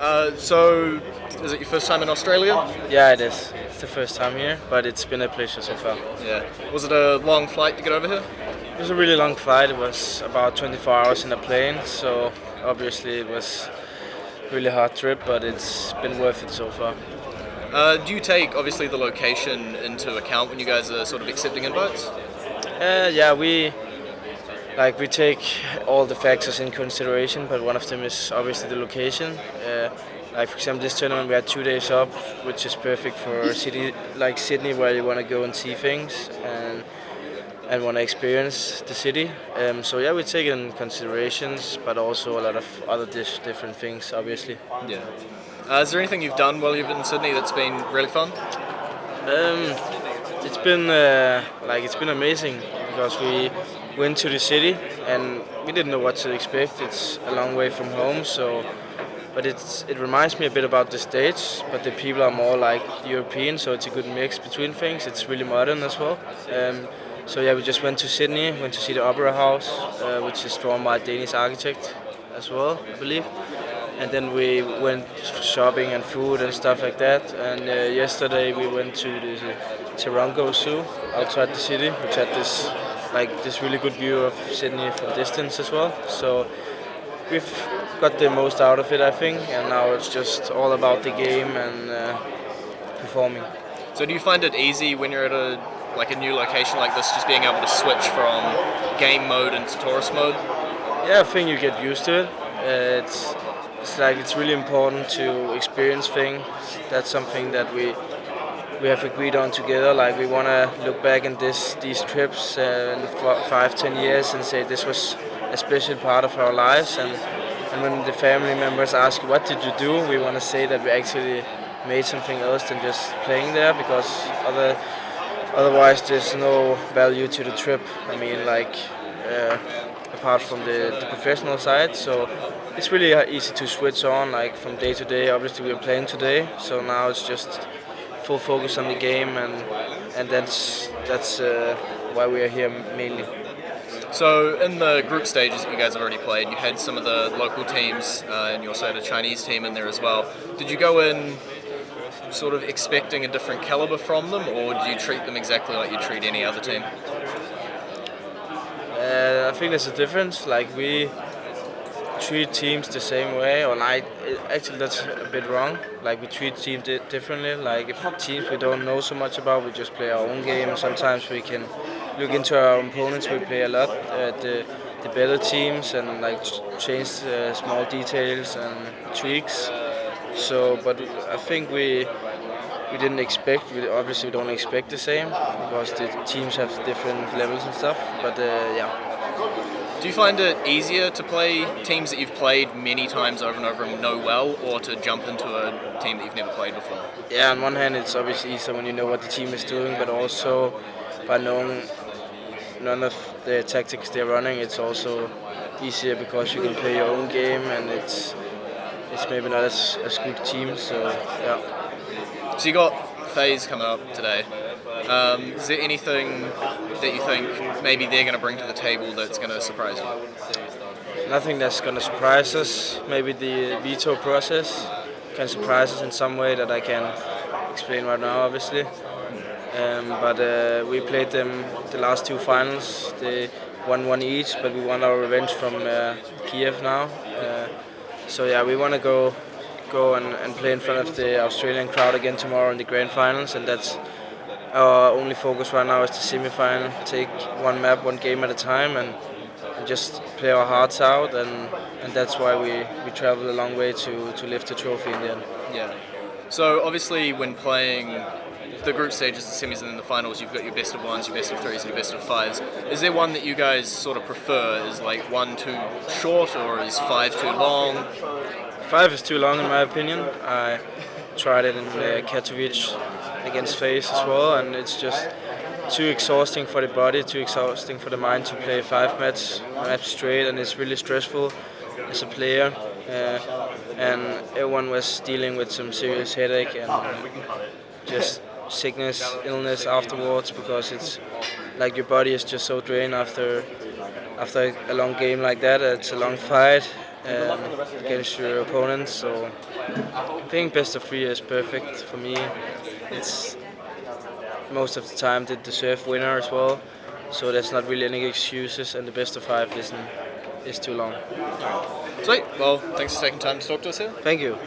So, is it your first time in Australia? Yeah, it is. It's the first time here, but it's been a pleasure so far. Yeah. Was it a long flight to get over here? It was a really long flight. It was about 24 hours in a plane, so obviously it was a really hard trip, but it's been worth it so far. Do you take, obviously, the location into account when you guys are sort of accepting invites? Yeah, we take all the factors in consideration, but one of them is obviously the location. Like for example, this tournament we had 2 days up, which is perfect for a city like Sydney, where you want to go and see things and want to experience the city. So yeah, we take it in considerations, but also a lot of other different things, obviously. Yeah. Is there anything you've done while you've been in Sydney that's been really fun? It's been it's been amazing because we went to the city and we didn't know what to expect. It's a long way from home, but it reminds me a bit about the States, but the people are more like European, so it's a good mix between things. It's really modern as well. So yeah, we just went to Sydney, went to see the Opera House, which is drawn by a Danish architect as well, I believe. And then we went shopping and food and stuff like that. And yesterday we went to the Taronga Zoo outside the city, which had this really good view of Sydney from distance as well. So we've got the most out of it, I think, and now it's just all about the game and performing. So do you find it easy when you're at a new location like this, just being able to switch from game mode into tourist mode? Yeah, I think you get used to it. It's really important to experience things. That's something that we have agreed on together. Like we want to look back in these trips in 5-10 years and say this was a special part of our lives. And when the family members ask what did you do, we want to say that we actually made something else than just playing there, because otherwise there's no value to the trip. I mean, apart from the professional side. So it's really easy to switch on, like from day to day. Obviously we're playing today, so now it's just full focus on the game, and that's why we are here mainly. So in the group stages that you guys have already played, you had some of the local teams, and you also had a Chinese team in there as well. Did you go in sort of expecting a different caliber from them, or did you treat them exactly like you treat any other team? I think there's a difference. Like we treat teams the same way, or actually that's a bit wrong. Like we treat teams differently. Like if teams we don't know so much about, we just play our own game. Sometimes we can look into our opponents. We play a lot the better teams and change small details and tweaks. So, but I think we didn't expect. Obviously, we don't expect the same because the teams have different levels and stuff. But yeah. Do you find it easier to play teams that you've played many times over and over and know well, or to jump into a team that you've never played before? Yeah, on one hand, it's obviously easier when you know what the team is doing, but also by knowing none of the tactics they're running, it's also easier because you can play your own game, and it's maybe not as good team. So yeah. So you got FaZe coming up today. Is there anything that you think maybe they're going to bring to the table that's going to surprise you? Nothing that's going to surprise us. Maybe the veto process can surprise us in some way that I can't explain right now, obviously. But we played them the last two finals. They won one each, but we want our revenge from Kiev now. So yeah, we want to go and play in front of the Australian crowd again tomorrow in the grand finals, and that's our only focus right now is the semi-final. Take one map, one game at a time, and just play our hearts out, and that's why we travel a long way to lift the trophy in the end. Yeah. So obviously when playing the group stages, the semis and then the finals, you've got your best of ones, your best of threes and your best of fives. Is there one that you guys sort of prefer? Is like 1 too short, or is 5 too long? 5 is too long in my opinion. I tried it in Kjaerbye against FaZe as well, and it's just too exhausting for the body, too exhausting for the mind to play 5 maps straight, and it's really stressful as a player. And everyone was dealing with some serious headache and just sickness, illness afterwards, because it's like your body is just so drained after a long game like that. It's a long fight, against your opponents. So I think best of 3 is perfect for me. It's most of the time the deserved winner as well. So there's not really any excuses, and the best of 5 is too long. Sweet. Well, thanks for taking time to talk to us here. Thank you.